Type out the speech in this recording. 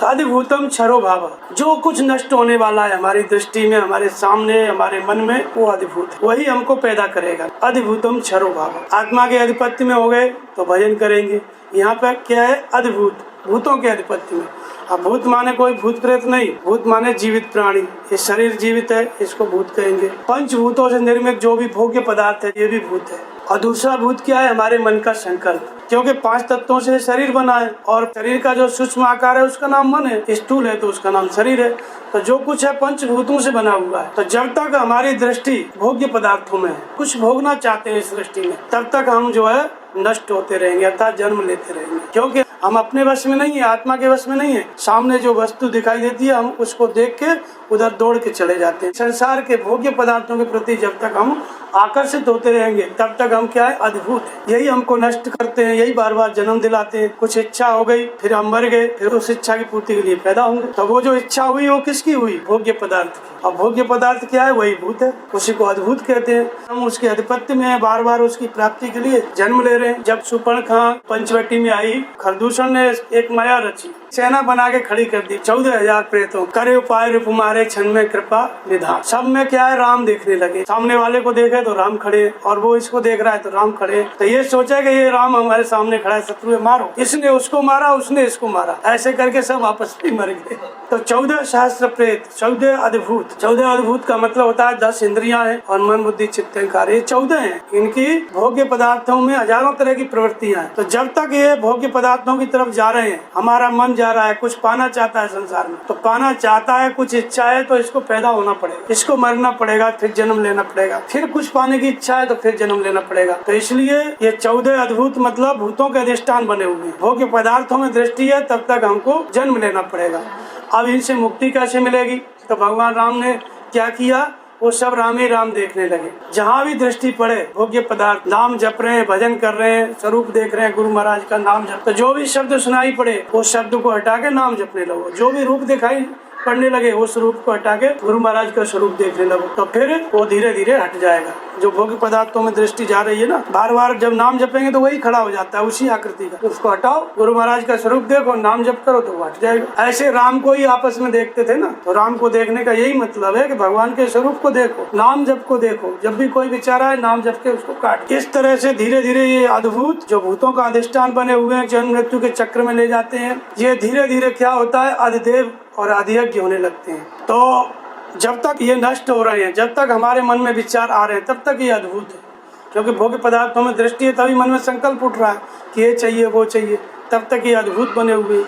अधिभूतम क्षरो भाव, जो कुछ नष्ट होने वाला है हमारी दृष्टि में, हमारे सामने, हमारे मन में, वो अधिभूत है, वही हमको पैदा करेगा। अधिभूतम क्षरो भाव, आत्मा के अधिपत्य में हो गए तो भजन करेंगे। यहाँ पर क्या है? अधिभूत, भूतों के अधिपत्य में। अब भूत माने कोई भूत प्रेत नहीं, भूत माने जीवित प्राणी। ये शरीर जीवित है, इसको भूत कहेंगे। पंचभूतों से निर्मित जो भी भोग्य पदार्थ है, ये भी भूत है। और दूसरा भूत क्या है? हमारे मन का संकल्प, क्योंकि 5 तत्वों से शरीर बना है और शरीर का जो सूक्ष्म आकार है उसका नाम मन है, स्थूल है तो उसका नाम शरीर है। तो जो कुछ है पंचभूतों से बना हुआ है। तो जब तक हमारी दृष्टि भोग्य पदार्थों में है, कुछ भोगना चाहते हैं इस दृष्टि में, तब तक हम जो है नष्ट होते रहेंगे, अर्थात जन्म लेते रहेंगे। क्योंकि हम अपने वश में नहीं है, आत्मा के वश में नहीं है। सामने जो वस्तु दिखाई देती है, हम उसको देख के उधर दौड़ के चले जाते हैं। संसार के भोग्य पदार्थों के प्रति जब तक हम आकर्षित होते रहेंगे, तब तक हम क्या है? अद्भुत है। यही हमको नष्ट करते हैं, यही बार बार जन्म दिलाते हैं। कुछ इच्छा हो गई, फिर हम मर गए, फिर उस इच्छा की पूर्ति के लिए पैदा होंगे। तो वो जो इच्छा हुई वो किसकी हुई? भोग्य पदार्थ की। और भोग्य पदार्थ क्या है? वही भूत है, उसी को अद्भुत कहते हैं। हम उसके अधिपत्य में है, बार बार उसकी प्राप्ति के लिए जन्म ले रहे हैं। जब सुपर्णखा पंचवटी में आई, खरदूषण ने एक माया रची, सेना बना के खड़ी कर दी। 14,000 प्रेतों, करे उपाय रूप मारे, क्षण में कृपा निधान। सब में क्या है? राम देखने लगे। सामने वाले को देखे तो राम खड़े, और वो इसको देख रहा है तो राम खड़े। तो ये सोचा कि ये राम हमारे सामने खड़ा है, शत्रु है, मारो। इसने उसको मारा, उसने इसको मारा, ऐसे करके सब आपस में मर गए। तो 14 सहस्त्र प्रेत, 14 अद्भुत। 14 अद्भुत का मतलब होता है 10 इंद्रियां हैं और मन बुद्धि चित्त अहंकार, ये 14 हैं। इनकी भोग्य पदार्थों में हजारों तरह की प्रवृत्तियां हैं। तो जब तक ये भोग्य पदार्थों की तरफ जा रहे हैं, हमारा मन जा रहा है, कुछ पाना चाहता है संसार में, तो पाना चाहता है, कुछ इच्छा है, तो इसको पैदा होना पड़ेगा, इसको मरना पड़ेगा, फिर जन्म लेना पड़ेगा, फिर कुछ पाने की इच्छा है तो फिर जन्म लेना पड़ेगा। तो इसलिए ये 14 अद्भुत मतलब भूतों के अधिष्ठान बने हुए हैं। भोग्य पदार्थों में दृष्टि है, तब तक हमको जन्म लेना पड़ेगा। अब इनसे मुक्ति कैसे मिलेगी? तो भगवान राम ने क्या किया? वो सब राम ही राम देखने लगे। जहाँ भी दृष्टि पड़े, भोग्य पदार्थ, नाम जप रहे हैं, भजन कर रहे हैं, स्वरूप देख रहे हैं, गुरु महाराज का नाम जप, तो जो भी शब्द सुनाई पड़े वो शब्द को हटा के नाम जपने लगो। जो भी रूप दिखाई पढ़ने लगे उस रूप को हटा के गुरु महाराज का स्वरूप देखने लगो, तो फिर वो धीरे धीरे हट जाएगा। जो भोग्य पदार्थों में दृष्टि जा रही है ना, बार बार जब नाम जपेंगे तो वही खड़ा हो जाता है, उसी आकृति का। उसको हटाओ, गुरु महाराज का स्वरूप देखो, नाम जप करो तो वो हट जाएगा। ऐसे राम को ही आपस में देखते थे ना, तो राम को देखने का यही मतलब है कि भगवान के स्वरूप को देखो, नाम जप को देखो। जब भी कोई विचार आए, नाम जप के उसको काट। इस तरह से धीरे धीरे ये अद्भुत जो भूतों का अधिष्ठान बने हुए हैं, जन्म मृत्यु के चक्र में ले जाते हैं, ये धीरे धीरे क्या होता है? अधिदेव और अधियज्ञ होने लगते हैं। तो जब तक ये नष्ट हो रहे हैं, जब तक हमारे मन में विचार आ रहे हैं, तब तक ये अद्भुत है। क्योंकि भोग्य पदार्थों में दृष्टि है, तभी मन में संकल्प उठ रहा है कि ये चाहिए, वो चाहिए, तब तक ये अद्भुत बने हुए।